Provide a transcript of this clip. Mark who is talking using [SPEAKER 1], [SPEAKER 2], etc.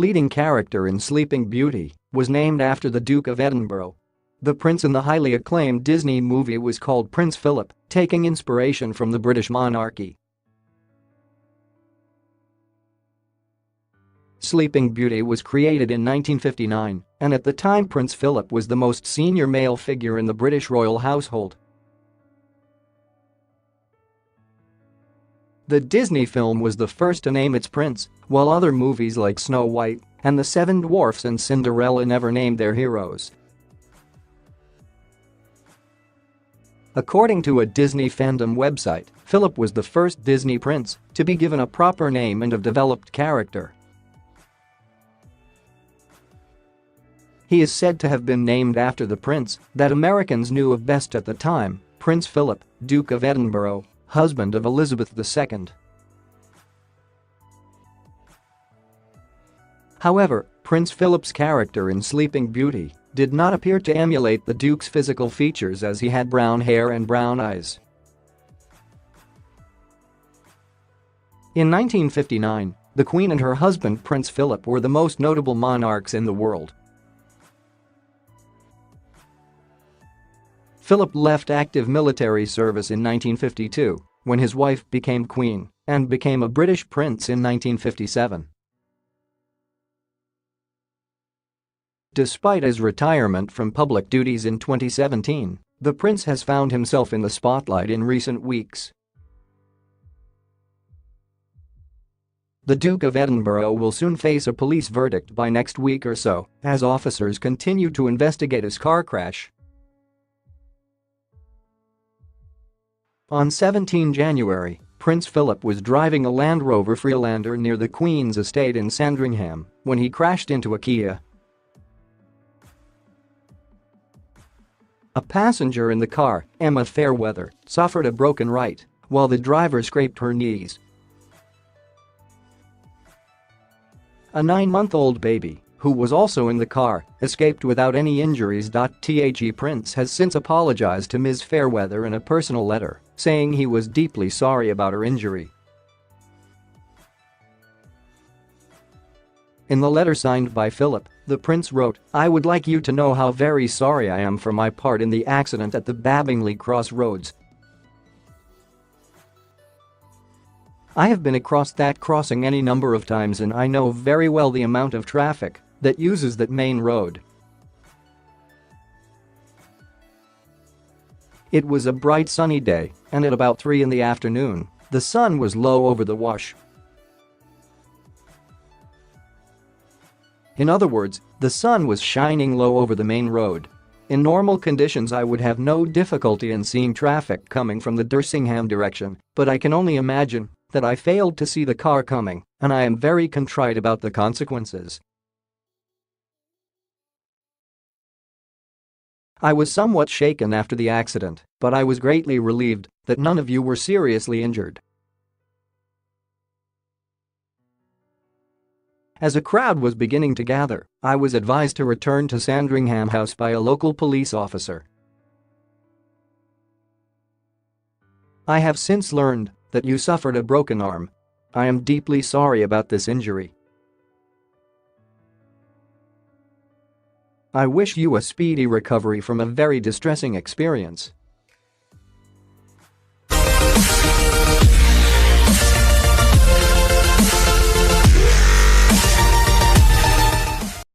[SPEAKER 1] leading character in Sleeping Beauty, was named after the Duke of Edinburgh. The prince in the highly acclaimed Disney movie was called Prince Philip, taking inspiration from the British monarchy. Sleeping Beauty was created in 1959, and at the time Prince Philip was the most senior male figure in the British royal household. The Disney film was the first to name its prince, while other movies like Snow White and the Seven Dwarfs and Cinderella never named their heroes. According to a Disney fandom website, Philip was the first Disney prince to be given a proper name and a developed character. He is said to have been named after the prince that Americans knew of best at the time, Prince Philip, Duke of Edinburgh, husband of Elizabeth II. However, Prince Philip's character in Sleeping Beauty did not appear to emulate the Duke's physical features, as he had brown hair and brown eyes. In 1959, the Queen and her husband Prince Philip were the most notable monarchs in the world. Philip left active military service in 1952 when his wife became queen and became a British prince in 1957. Despite his retirement from public duties in 2017, the prince has found himself in the spotlight in recent weeks. The Duke of Edinburgh will soon face a police verdict by next week or so, as officers continue to investigate his car crash. On 17 January, Prince Philip was driving a Land Rover Freelander near the Queen's estate in Sandringham when he crashed into a Kia. A passenger in the car, Emma Fairweather, suffered a broken right, while the driver scraped her knees. A 9-month-old baby, who was also in the car, escaped without any injuries. The prince has since apologized to Ms. Fairweather in a personal letter, saying he was deeply sorry about her injury. In the letter signed by Philip, the prince wrote, "I would like you to know how very sorry I am for my part in the accident at the Babingley Crossroads. I have been across that crossing any number of times and I know very well the amount of traffic that uses that main road. It was a bright sunny day, and at about 3 in the afternoon, the sun was low over the wash. In other words, the sun was shining low over the main road. In normal conditions I would have no difficulty in seeing traffic coming from the Dersingham direction, but I can only imagine that I failed to see the car coming, and I am very contrite about the consequences. I was somewhat shaken after the accident, but I was greatly relieved that none of you were seriously injured." As a crowd was beginning to gather, I was advised to return to Sandringham House by a local police officer. I have since learned that you suffered a broken arm. I am deeply sorry about this injury. I wish you a speedy recovery from a very distressing experience.